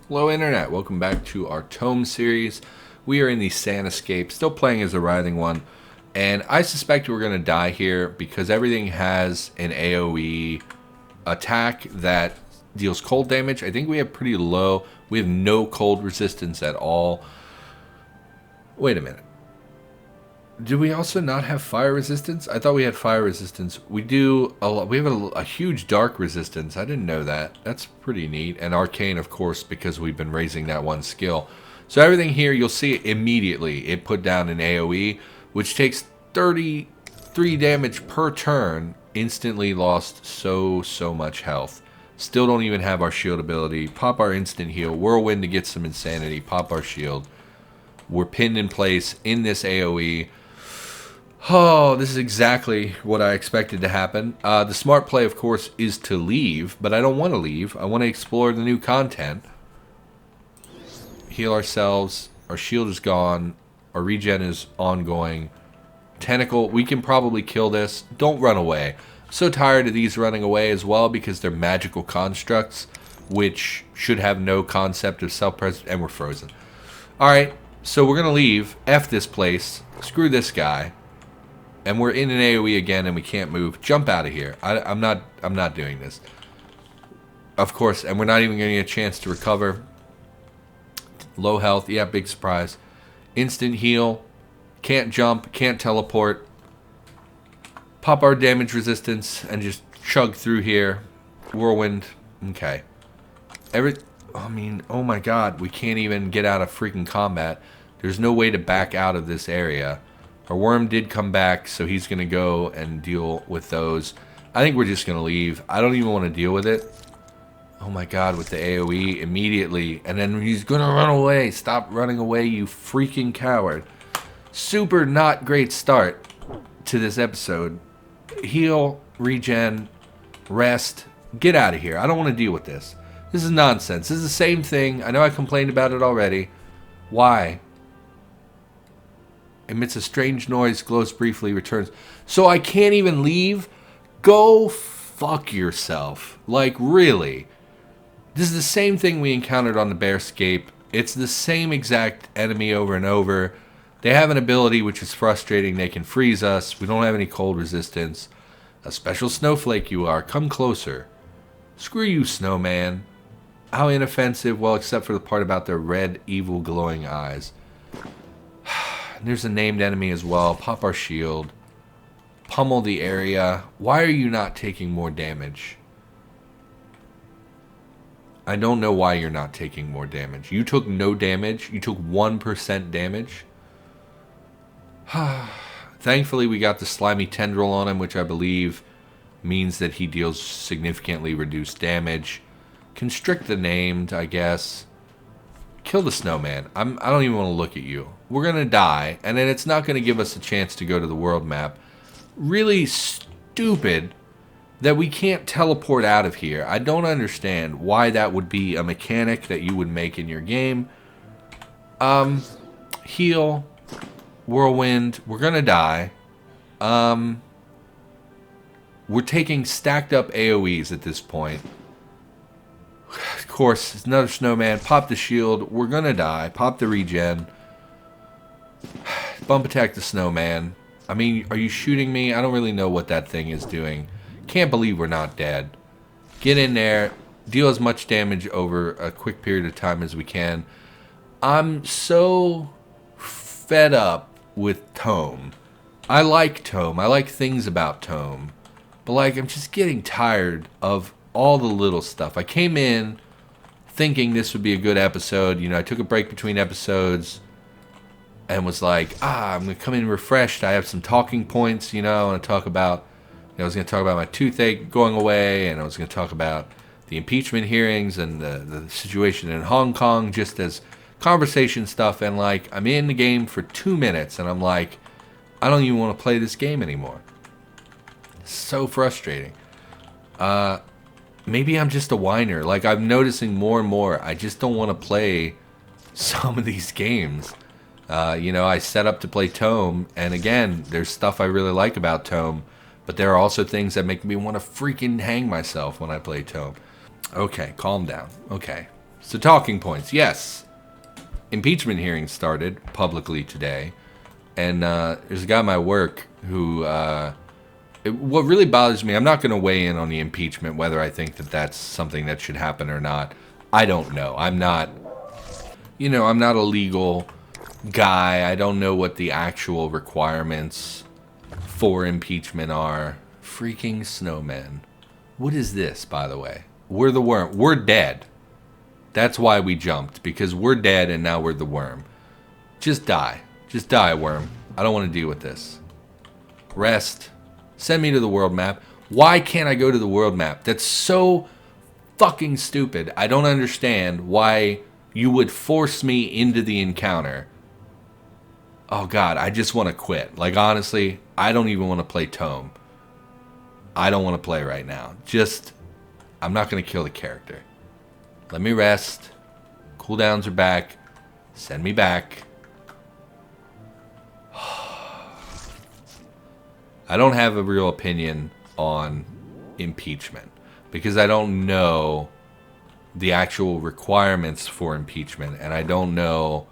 Hello Internet, welcome back to our ToME series. We are in the Sand Escape, still playing as a writhing one, and I suspect we're going to die here because everything has an AoE attack that deals cold damage. I think we have pretty low, we have no cold resistance at all. Wait a minute. Do we also not have fire resistance? I thought we had fire resistance. We do a lot. We have a huge dark resistance. I didn't know that. That's pretty neat. And arcane, of course, because we've been raising that one skill. So everything here, you'll see immediately it put down an AoE, which takes 33 damage per turn. Instantly lost so much health. Still don't even have our shield ability. Pop our instant heal. Whirlwind to get some insanity. Pop our shield. We're pinned in place in this AoE. Oh, this is exactly what I expected to happen. The smart play, of course, is to leave, but I don't want to leave. I want to explore the new content. Heal ourselves. Our shield is gone. Our regen is ongoing. Tentacle, we can probably kill this. Don't run away. So tired of these running away as well because they're magical constructs, which should have no concept of self-preservation, and we're frozen. Alright, so we're going to leave. F this place. Screw this guy. And we're in an AoE again and we can't move. Jump out of here. I'm not doing this. Of course, and we're not even going to get a chance to recover. Low health. Yeah, big surprise. Instant heal. Can't jump. Can't teleport. Pop our damage resistance and just chug through here. Whirlwind. Okay. I mean, oh my god. We can't even get out of freaking combat. There's no way to back out of this area. Our worm did come back, so he's going to go and deal with those. I think we're just going to leave. I don't even want to deal with it. Oh my god, with the AoE immediately. And then he's going to run away. Stop running away, you freaking coward. Super not great start to this episode. Heal, regen, rest. Get out of here. I don't want to deal with this. This is nonsense. This is the same thing. I know I complained about it already. Why? Emits a strange noise, glows briefly, returns. So I can't even leave? Go fuck yourself. Like, really? This is the same thing we encountered on the Bearscape. It's the same exact enemy over and over. They have an ability which is frustrating. They can freeze us. We don't have any cold resistance. A special snowflake you are. Come closer. Screw you, snowman. How inoffensive? Well, except for the part about their red, evil, glowing eyes. There's a named enemy as well. Pop our shield. Pummel the area. Why are you not taking more damage? I don't know why you're not taking more damage. You took no damage. You took 1% damage. Thankfully, we got the slimy tendril on him, which I believe means that he deals significantly reduced damage. Constrict the named, I guess. Kill the snowman. I don't even want to look at you. We're going to die, and then it's not going to give us a chance to go to the world map. Really stupid that we can't teleport out of here. I don't understand why that would be a mechanic that you would make in your game. Heal. Whirlwind. We're going to die. We're taking stacked up AoEs at this point. Of course, it's another snowman. Pop the shield. We're gonna die. Pop the regen. Bump attack the snowman. I mean, are you shooting me? I don't really know what that thing is doing. Can't believe we're not dead. Get in there. Deal as much damage over a quick period of time as we can. I'm so fed up with ToME. I like ToME. I like things about ToME. But, like, I'm just getting tired of all the little stuff. I came in thinking this would be a good episode. You know, I took a break between episodes and was like, I'm going to come in refreshed. I have some talking points, you know. I want to talk about, I was going to talk about my toothache going away, and I was going to talk about the impeachment hearings and the situation in Hong Kong just as conversation stuff. And, like, I'm in the game for 2 minutes, and I'm like, I don't even want to play this game anymore. It's so frustrating. Maybe I'm just a whiner. Like, I'm noticing more and more. I just don't want to play some of these games. You know, I set up to play ToME, and again, there's stuff I really like about ToME, but there are also things that make me want to freaking hang myself when I play ToME. Okay, calm down. Okay. So talking points. Yes. Impeachment hearings started publicly today. And there's a guy at my work who... what really bothers me, I'm not going to weigh in on the impeachment, whether I think that that's something that should happen or not. I don't know. I'm not a legal guy. I don't know what the actual requirements for impeachment are. Freaking snowmen. What is this, by the way? We're the worm. We're dead. That's why we jumped, because we're dead and now we're the worm. Just die. Just die, worm. I don't want to deal with this. Rest. Send me to the world map. Why can't I go to the world map? That's so fucking stupid. I don't understand why you would force me into the encounter. Oh god, I just want to quit. Like, honestly, I don't even want to play ToME. I don't want to play right now. I'm not going to kill the character. Let me rest. Cooldowns are back. Send me back. I don't have a real opinion on impeachment because I don't know the actual requirements for impeachment, and I don't know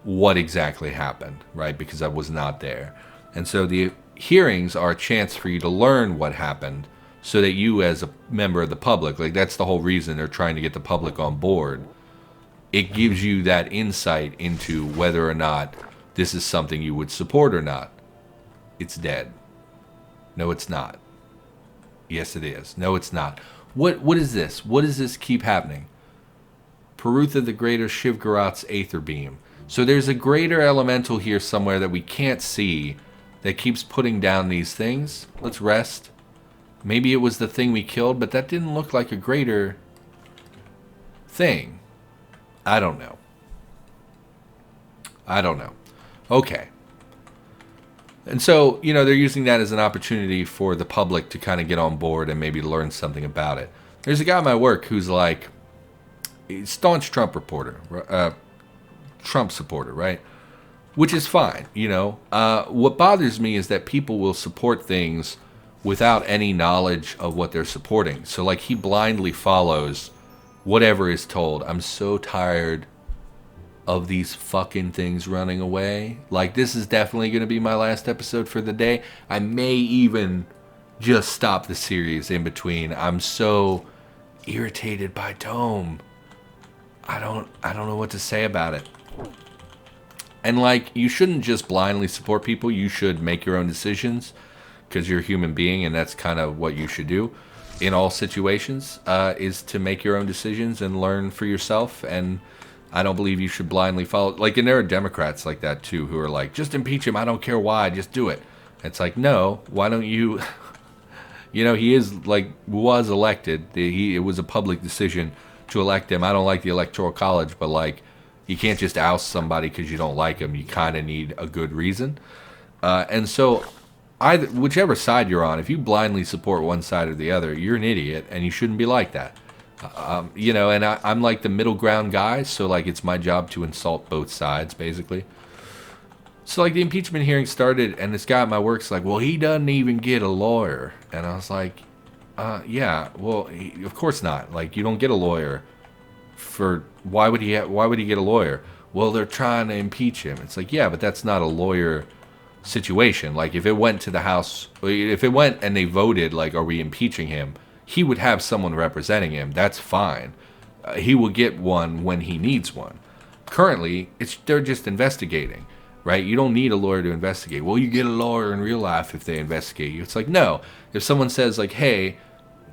what exactly happened, right? Because I was not there. And so the hearings are a chance for you to learn what happened so that you, as a member of the public, like, that's the whole reason they're trying to get the public on board. It gives you that insight into whether or not this is something you would support or not. It's dead. No, it's not. Yes, it is. No, it's not. What is this? What does this keep happening? Perutha the Greater Shivgarat's Aether Beam. So there's a greater elemental here somewhere that we can't see that keeps putting down these things. Let's rest. Maybe it was the thing we killed, but that didn't look like a greater thing. I don't know. I don't know. Okay. And so, they're using that as an opportunity for the public to kind of get on board and maybe learn something about it. There's a guy at my work who's like, staunch Trump supporter, right? Which is fine, What bothers me is that people will support things without any knowledge of what they're supporting. So, like, he blindly follows whatever is told. I'm so tired of these fucking things running away. Like, this is definitely going to be my last episode for the day. I may even just stop the series in between. I'm so irritated by ToME. I don't know what to say about it. And, like, you shouldn't just blindly support people. You should make your own decisions because you're a human being, and that's kind of what you should do in all situations, is to make your own decisions and learn for yourself. And I don't believe you should blindly follow. Like, and there are Democrats like that, too, who are like, just impeach him. I don't care why. Just do it. It's like, no, why don't you... he was elected. It was a public decision to elect him. I don't like the Electoral College, but, like, you can't just oust somebody because you don't like him. You kind of need a good reason. And so, whichever side you're on, if you blindly support one side or the other, you're an idiot, and you shouldn't be like that. And I'm like the middle ground guy, so, like, it's my job to insult both sides, basically. So, like, the impeachment hearing started, and this guy at my work's like, well, he doesn't even get a lawyer. And I was like, yeah, well, of course not. Like, you don't get a lawyer for... Why would he get a lawyer? Well, they're trying to impeach him. It's like, yeah, but that's not a lawyer situation. Like, if it went to the House... If it went and they voted, like, are we impeaching him? He would have someone representing him. That's fine. He will get one when he needs one. Currently, they're just investigating, right? You don't need a lawyer to investigate. Well, you get a lawyer in real life if they investigate you. It's like, no. If someone says, like, hey,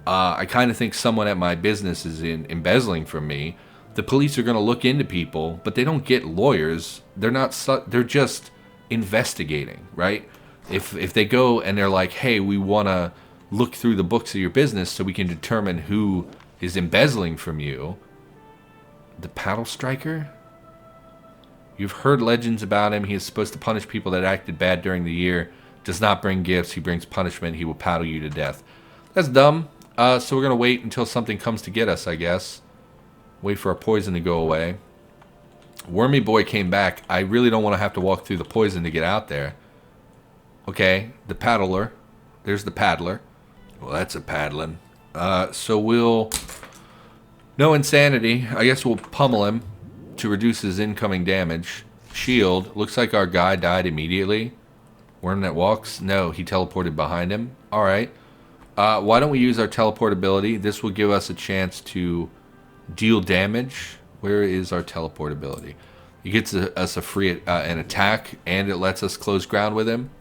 I kind of think someone at my business is embezzling from me, the police are going to look into people, but they don't get lawyers. They're just investigating, right? If they go and they're like, hey, we want to look through the books of your business so we can determine who is embezzling from you. The Paddle Striker? You've heard legends about him. He is supposed to punish people that acted bad during the year. Does not bring gifts. He brings punishment. He will paddle you to death. That's dumb. So we're going to wait until something comes to get us, I guess. Wait for our poison to go away. Wormy Boy came back. I really don't want to have to walk through the poison to get out there. Okay, the paddler. There's the paddler. Well, that's a paddling. So we'll No insanity. I guess we'll pummel him to reduce his incoming damage. Shield. Looks like our guy died immediately. Worm that walks? No, he teleported behind him. Alright. Why don't we use our teleport ability? This will give us a chance to deal damage. Where is our teleport ability? It gets us a free an attack, and it lets us close ground with him.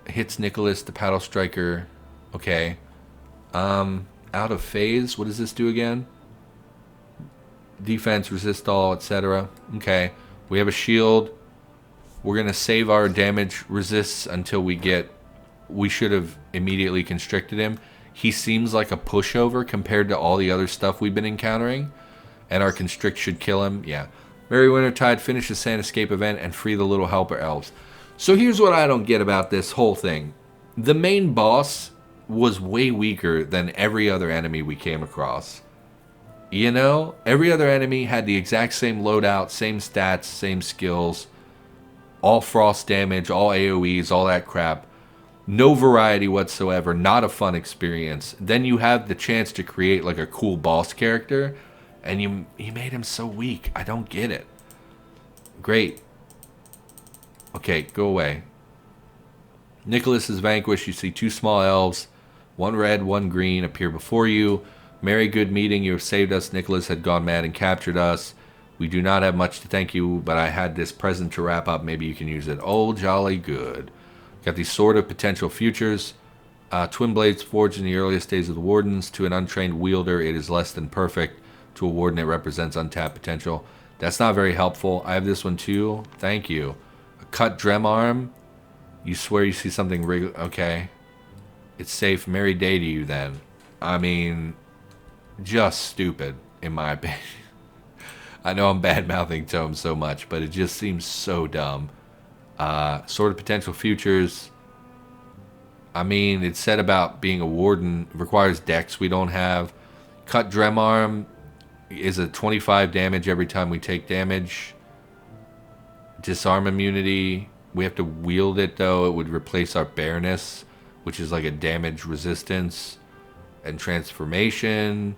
Hits Nicholas, the paddle striker. Okay. Out of phase. What does this do again? Defense, resist all, etc. Okay. We have a shield. We're going to save our damage resists until we get... We should have immediately constricted him. He seems like a pushover compared to all the other stuff we've been encountering. And our constrict should kill him. Yeah. Merry Wintertide, finish the Sandescape event and free the little helper elves. So here's what I don't get about this whole thing. The main boss was way weaker than every other enemy we came across. You know, every other enemy had the exact same loadout, same stats, same skills. All frost damage, all AoEs, all that crap. No variety whatsoever, not a fun experience. Then you have the chance to create like a cool boss character, and you made him so weak. I don't get it. Great. Okay, go away. Nicholas is vanquished. You see 2 small elves, 1 red, 1 green, appear before you. Merry good meeting. You have saved us. Nicholas had gone mad and captured us. We do not have much to thank you, but I had this present to wrap up. Maybe you can use it. Oh, jolly good. Got these Sword of Potential Futures. Twin blades forged in the earliest days of the Wardens. To an untrained wielder, it is less than perfect. To a Warden, it represents untapped potential. That's not very helpful. I have this one too. Thank you. A cut Drem arm. You swear you see something wriggle. Okay. It's safe. Merry day to you then. I mean, just stupid, in my opinion. I know I'm bad-mouthing ToME so much, but it just seems so dumb. Sword of Potential Futures. I mean, it's said about being a Warden. It requires dex we don't have. Cut Drem arm is a 25 damage every time we take damage. Disarm immunity. We have to wield it, though. It would replace our bareness, which is like a damage resistance. And transformation.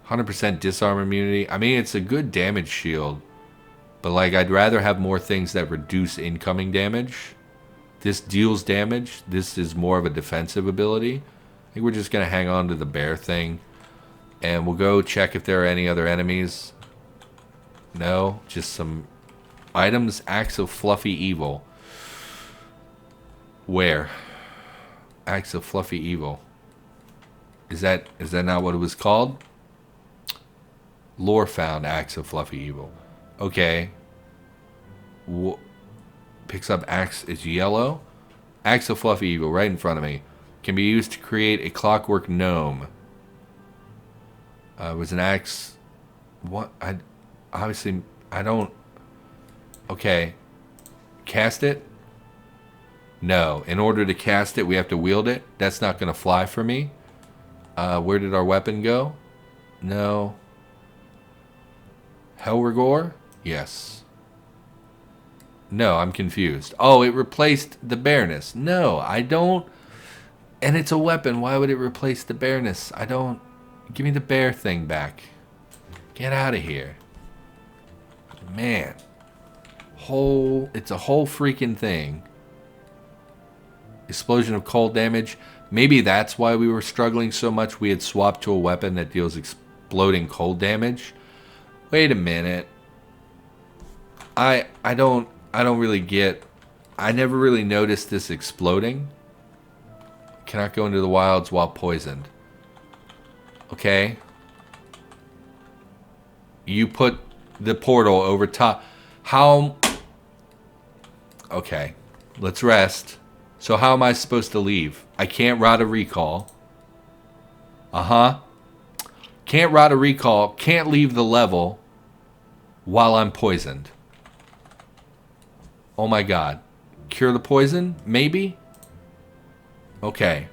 100% disarm immunity. I mean, it's a good damage shield. But, like, I'd rather have more things that reduce incoming damage. This deals damage. This is more of a defensive ability. I think we're just going to hang on to the bear thing. And we'll go check if there are any other enemies. No, just some items. Acts of Fluffy Evil. Where? Acts of Fluffy Evil. Is that not what it was called? Lore found. Acts of Fluffy Evil. Okay. Picks up axe is yellow. Axe of Fluffy Evil right in front of me. Can be used to create a clockwork gnome. Was an axe. What? Obviously I don't. Okay. Cast it? No. In order to cast it, we have to wield it. That's not going to fly for me. Where did our weapon go? No. Helrigor? Yes. No, I'm confused. Oh, it replaced the bareness. No, I don't. And it's a weapon. Why would it replace the bareness? I don't. Give me the bear thing back. Get out of here. Man. It's a whole freaking thing. Explosion of cold damage. Maybe that's why we were struggling so much. We had swapped to a weapon that deals exploding cold damage. Wait a minute. I don't really get. I never really noticed this exploding. Cannot go into the wilds while poisoned. Okay. You put the portal over top. How? Okay. Let's rest. So how am I supposed to leave? I can't rot a recall. Can't rot a recall. Can't leave the level while I'm poisoned. Oh my god. Cure the poison? Maybe? Okay.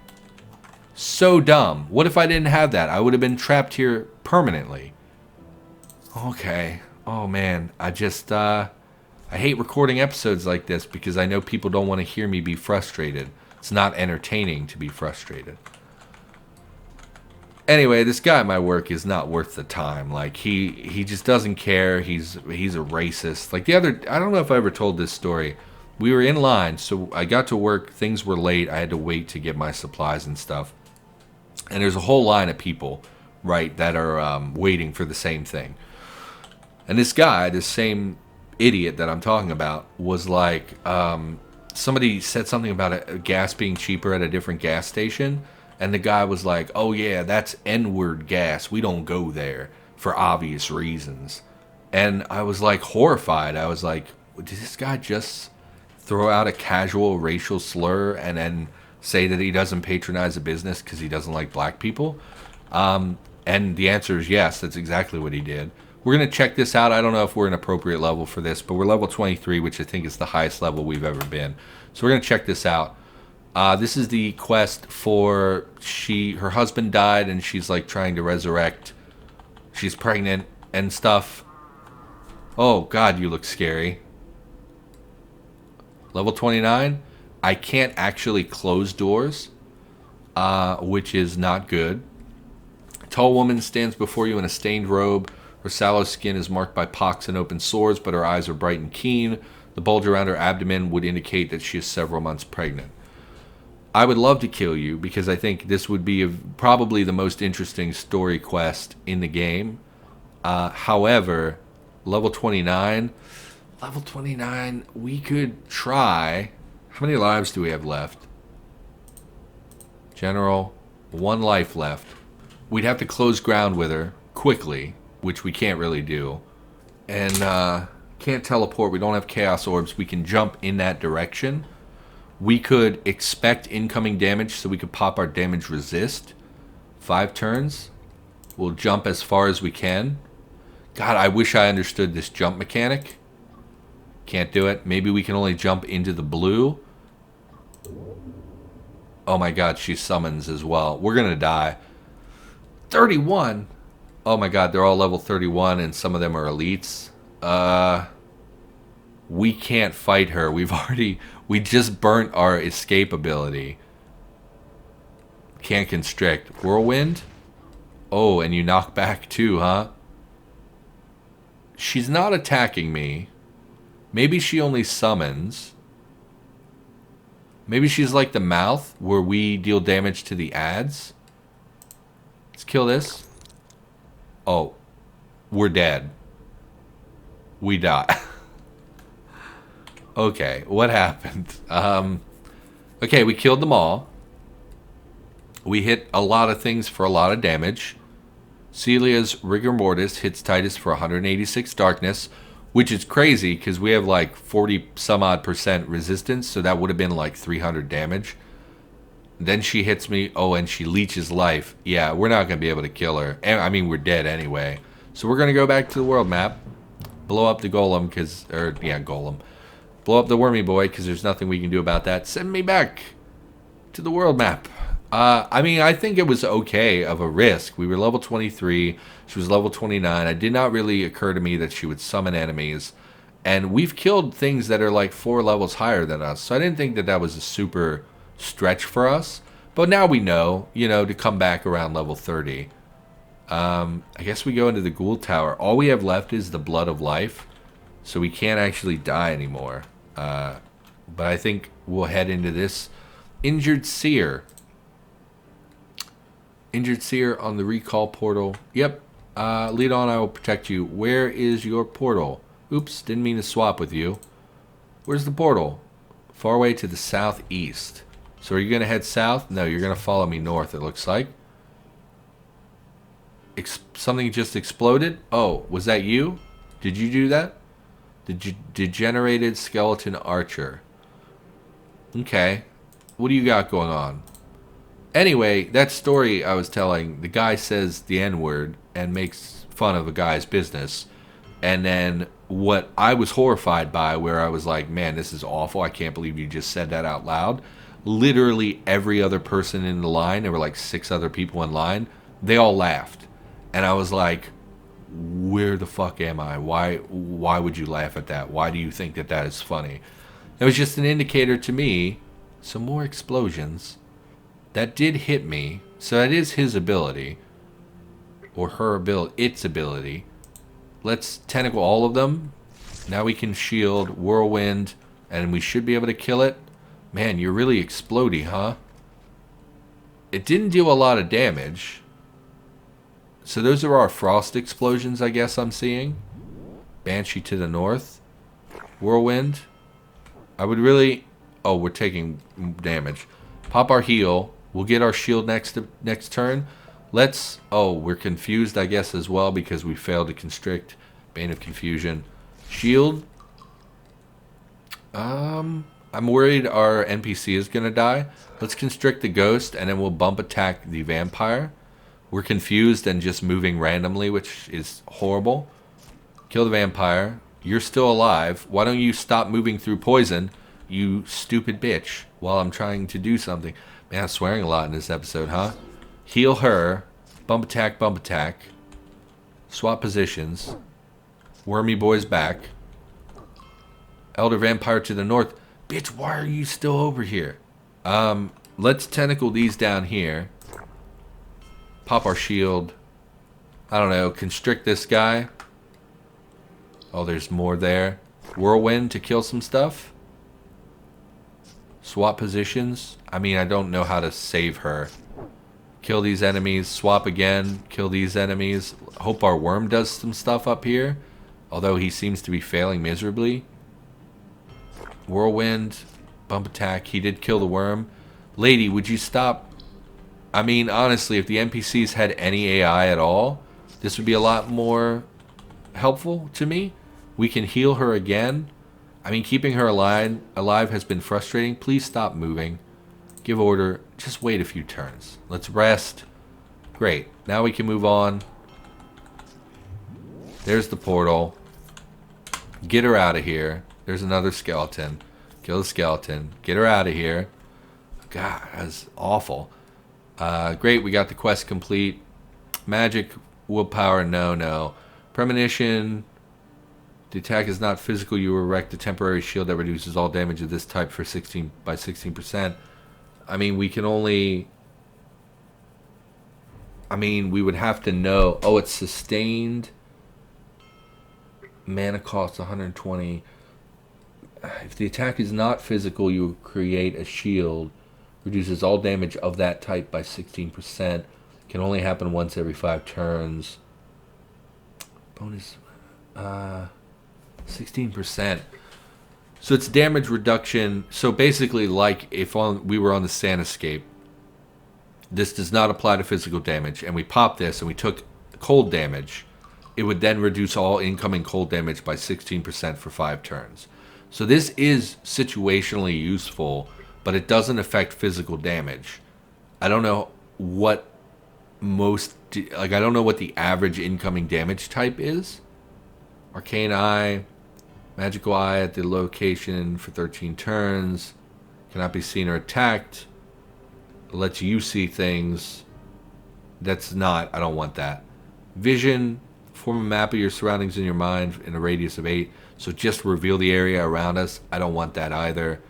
So dumb. What if I didn't have that? I would have been trapped here permanently. Okay. Oh man. I hate recording episodes like this because I know people don't want to hear me be frustrated. It's not entertaining to be frustrated. Anyway, this guy at my work is not worth the time. Like he just doesn't care. He's a racist. Like the other, I don't know if I ever told this story. We were in line, so I got to work. Things were late. I had to wait to get my supplies and stuff. And there's a whole line of people, right, that are waiting for the same thing. And this guy, this same idiot that I'm talking about, was like, somebody said something about a gas being cheaper at a different gas station. And the guy was like, oh yeah, that's N-word gas. We don't go there for obvious reasons. And I was like horrified. I was like, did this guy just throw out a casual racial slur and then say that he doesn't patronize a business because he doesn't like black people? And the answer is yes, that's exactly what he did. We're going to check this out. I don't know if we're an appropriate level for this, but we're level 23, which I think is the highest level we've ever been. So we're going to check this out. This is the quest for her husband died and she's like trying to resurrect. She's pregnant and stuff. Oh God, you look scary. Level 29. I can't actually close doors, which is not good. A tall woman stands before you in a stained robe. Her sallow skin is marked by pocks and open sores, but her eyes are bright and keen. The bulge around her abdomen would indicate that she is several months pregnant. I would love to kill you because I think this would be probably the most interesting story quest in the game. However, level 29, we could try. How many lives do we have left? General, 1 life left. We'd have to close ground with her quickly, which we can't really do. And can't teleport. We don't have chaos orbs. We can jump in that direction. We could expect incoming damage so we could pop our damage resist. 5 turns. We'll jump as far as we can. God, I wish I understood this jump mechanic. Can't do it. Maybe we can only jump into the blue. Oh my God, she summons as well. We're going to die. 31? Oh my God, they're all level 31 and some of them are elites. We can't fight her. We just burnt our escape ability. Can't constrict. Whirlwind? Oh, and you knock back too, huh? She's not attacking me. Maybe she only summons. Maybe she's like the mouth where we deal damage to the ads. Let's kill this. Oh, we're dead. We die. Okay, what happened? Okay, we killed them all. We hit a lot of things for a lot of damage. Celia's Rigor Mortis hits Tidus for 186 darkness, which is crazy because we have like 40 some odd % resistance, so that would have been like 300 damage. Then she hits me. Oh, and she leeches life. Yeah, we're not going to be able to kill her. I mean, we're dead anyway. So we're going to go back to the world map. Blow up the golem, golem. Blow up the wormy boy, because there's nothing we can do about that. Send me back to the world map. I mean, I think it was okay of a risk. We were level 23. She was level 29. It did not really occur to me that she would summon enemies. And we've killed things that are like 4 levels higher than us. So I didn't think that that was a super stretch for us. But now we know, to come back around level 30. I guess we go into the Ghoul Tower. All we have left is the Blood of Life. So we can't actually die anymore. But I think we'll head into this. Injured Seer. Injured Seer on the recall portal. Yep. Lead on, I will protect you. Where is your portal? Oops, didn't mean to swap with you. Where's the portal? Far away to the southeast. So are you going to head south? No, you're going to follow me north, it looks like. Something just exploded? Oh, was that you? Did you do that? The degenerated skeleton archer. Okay. What do you got going on? Anyway, that story I was telling, the guy says the N-word and makes fun of a guy's business. And then what I was horrified by, where I was like, man, this is awful. I can't believe you just said that out loud. Literally every other person in the line, there were like 6 other people in line, they all laughed. And I was like, where the fuck am I? Why would you laugh at that? Why do you think that that is funny? It was just an indicator to me. Some more explosions. That did hit me. So that is his ability. or her ability, its ability. Let's tentacle all of them. Now we can shield whirlwind, and we should be able to kill it. Man, you're really explodey, huh? It didn't deal a lot of damage. So those are our frost explosions, I guess I'm seeing. Banshee to the north. Whirlwind. I would really... Oh, we're taking damage. Pop our heal. We'll get our shield next turn. Let's... Oh, we're confused, I guess, as well, because we failed to constrict. Bane of Confusion. Shield. I'm worried our NPC is going to die. Let's constrict the ghost, and then we'll bump attack the vampire. We're confused and just moving randomly, which is horrible. Kill the vampire. You're still alive. Why don't you stop moving through poison, you stupid bitch, while I'm trying to do something. Man, I'm swearing a lot in this episode, huh? Heal her. Bump attack, bump attack. Swap positions. Wormy boy's back. Elder vampire to the north. Bitch, why are you still over here? Let's tentacle these down here. Pop our shield. I don't know. Constrict this guy. Oh, there's more there. Whirlwind to kill some stuff. Swap positions. I mean, I don't know how to save her. Kill these enemies. Swap again. Kill these enemies. Hope our worm does some stuff up here. Although he seems to be failing miserably. Whirlwind. Bump attack. He did kill the worm. Lady, would you stop? I mean, honestly, if the NPCs had any AI at all, this would be a lot more helpful to me. We can heal her again. I mean, keeping her alive has been frustrating. Please stop moving. Give order. Just wait a few turns. Let's rest. Great. Now we can move on. There's the portal. Get her out of here. There's another skeleton. Kill the skeleton. Get her out of here. God, that's awful. Great, we got the quest complete. Magic, willpower, no. Premonition. The attack is not physical. You erect a temporary shield that reduces all damage of this type for 16%. I mean, we can only... I mean, we would have to know... Oh, it's sustained. Mana cost 120. If the attack is not physical, you create a shield. Reduces all damage of that type by 16%. Can only happen once every 5 turns. Bonus... 16%. So it's damage reduction. So basically, like if we were on the Sanescape, this does not apply to physical damage, and we pop this and we took cold damage, it would then reduce all incoming cold damage by 16% for 5 turns. So this is situationally useful, but it doesn't affect physical damage. I don't know what I don't know what the average incoming damage type is. Arcane Eye, Magical Eye at the location for 13 turns. Cannot be seen or attacked. Lets you see things. That's not, I don't want that. Vision, form a map of your surroundings in your mind in a radius of 8. So just reveal the area around us. I don't want that either.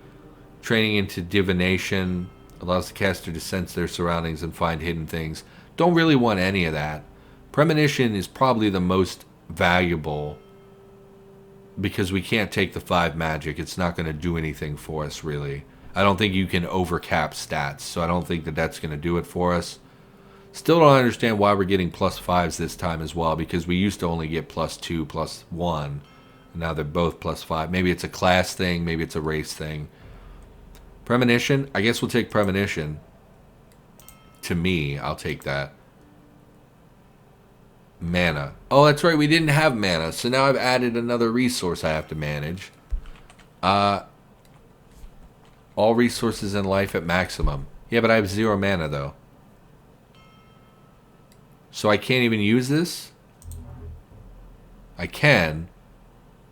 Training into divination allows the caster to sense their surroundings and find hidden things. Don't really want any of that. Premonition is probably the most valuable because we can't take the 5 magic. It's not going to do anything for us, really. I don't think you can overcap stats, so I don't think that that's going to do it for us. Still don't understand why we're getting +5s this time as well, because we used to only get +2, +1. And now they're both +5. Maybe it's a class thing, maybe it's a race thing. Premonition? I guess we'll take Premonition. To me, I'll take that. Mana. Oh, that's right, we didn't have mana, so now I've added another resource I have to manage. All resources in life at maximum. Yeah, but I have 0 mana, though. So I can't even use this? I can.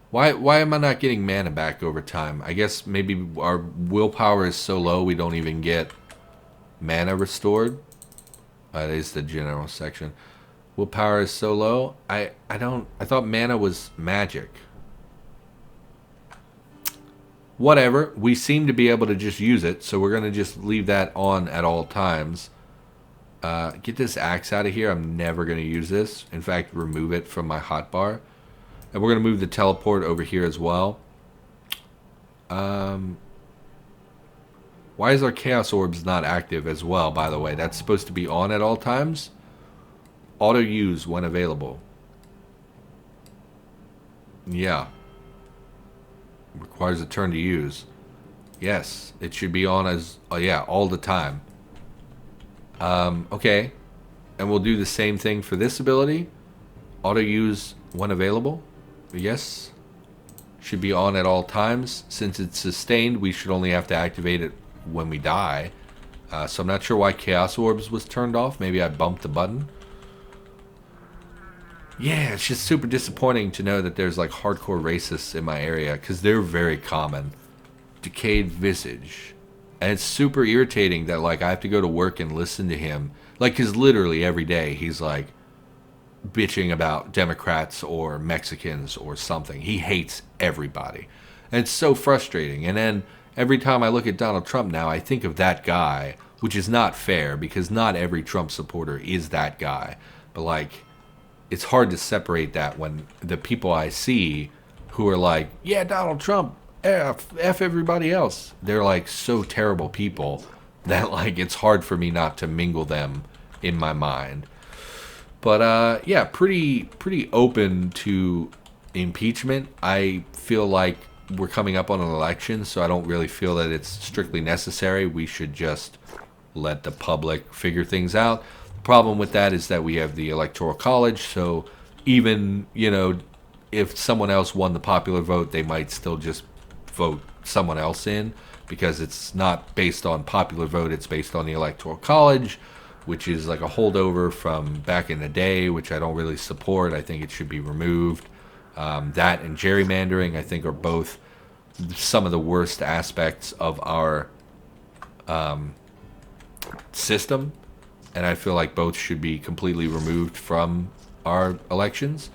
Why am I not getting mana back over time? I guess maybe our willpower is so low we don't even get mana restored. That is the general section. Willpower is so low. I thought mana was magic. Whatever. We seem to be able to just use it, so we're going to just leave that on at all times. Get this axe out of here. I'm never going to use this. In fact, remove it from my hotbar. And we're going to move the teleport over here as well. Why is our Chaos Orbs not active as well, by the way? That's supposed to be on at all times. Auto use when available. Yeah. Requires a turn to use. Yes, it should be on as, yeah, all the time. Okay. And we'll do the same thing for this ability. Auto use when available. Yes. Should be on at all times. Since it's sustained, we should only have to activate it when we die. So I'm not sure why Chaos Orbs was turned off. Maybe I bumped the button. Yeah, it's just super disappointing to know that there's like hardcore racists in my area, because they're very common. Decayed visage. And it's super irritating that like I have to go to work and listen to him. Like, because literally every day he's like bitching about Democrats or Mexicans or something. He hates everybody. And it's so frustrating. And then every time I look at Donald Trump now, I think of that guy, which is not fair because not every Trump supporter is that guy. But like, it's hard to separate that when the people I see who are like, yeah, Donald Trump, F everybody else. They're like so terrible people that like it's hard for me not to mingle them in my mind. But yeah, pretty open to impeachment. I feel like we're coming up on an election, so I don't really feel that it's strictly necessary. We should just let the public figure things out. The problem with that is that we have the Electoral College, so even, you know, if someone else won the popular vote, they might still just vote someone else in, because it's not based on popular vote, it's based on the Electoral College, which is like a holdover from back in the day, which I don't really support. I think it should be removed. That and gerrymandering, I think, are both some of the worst aspects of our system, and I feel like both should be completely removed from our elections.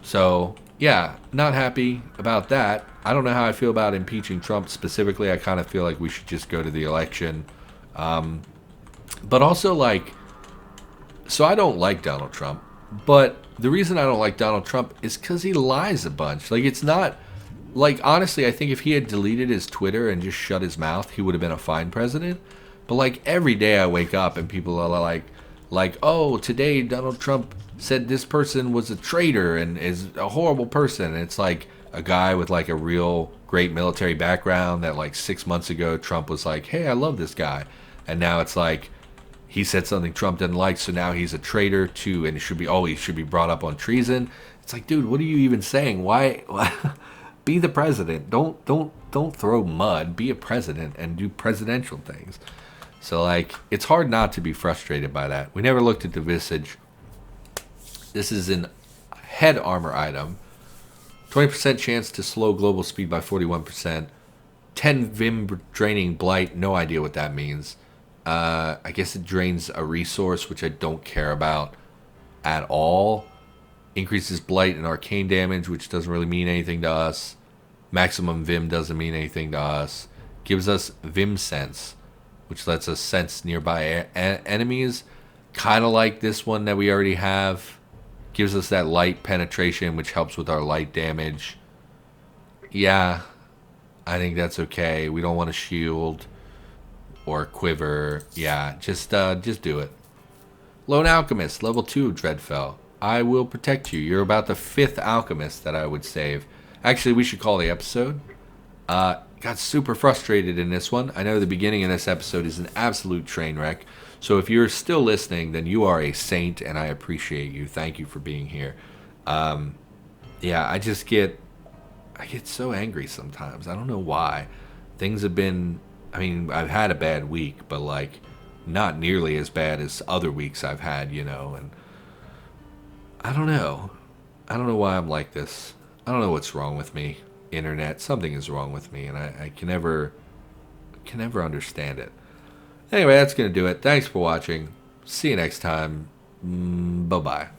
So yeah, not happy about that. I don't know how I feel about impeaching Trump specifically. I kind of feel like we should just go to the election. But also, like, so I don't like Donald Trump, but the reason I don't like Donald Trump is because he lies a bunch. Like, it's not, like, honestly, I think if he had deleted his Twitter and just shut his mouth, he would have been a fine president. But, like, every day I wake up and people are like, oh, today Donald Trump said this person was a traitor and is a horrible person. And it's like a guy with, like, a real great military background that, like, 6 months ago, Trump was like, hey, I love this guy. And now it's like, he said something Trump didn't like, so now he's a traitor too, and he should be brought up on treason. It's like, dude, what are you even saying? Why? Be the president. Don't throw mud. Be a president and do presidential things. So like, it's hard not to be frustrated by that. We never looked at the visage. This is an head armor item. 20% chance to slow global speed by 41%. 10 Vim draining blight. No idea what that means. I guess it drains a resource, which I don't care about at all. Increases blight and arcane damage, which doesn't really mean anything to us. Maximum Vim doesn't mean anything to us. Gives us Vim sense, which lets us sense nearby enemies. Kind of like this one that we already have. Gives us that light penetration, which helps with our light damage. Yeah, I think that's okay. We don't want a shield or quiver. Yeah, just do it. Lone Alchemist, level 2, Dreadfell. I will protect you. You're about the 5th alchemist that I would save. Actually, we should call the episode. Got super frustrated in this one. I know the beginning of this episode is an absolute train wreck. So if you're still listening, then you are a saint, and I appreciate you. Thank you for being here. Yeah, I get so angry sometimes. I don't know why. Things have been, I mean, I've had a bad week, but like not nearly as bad as other weeks I've had, you know, and I don't know. I don't know why I'm like this. I don't know what's wrong with me. Internet, something is wrong with me, and I can never understand it. Anyway, that's going to do it. Thanks for watching. See you next time. Bye-bye.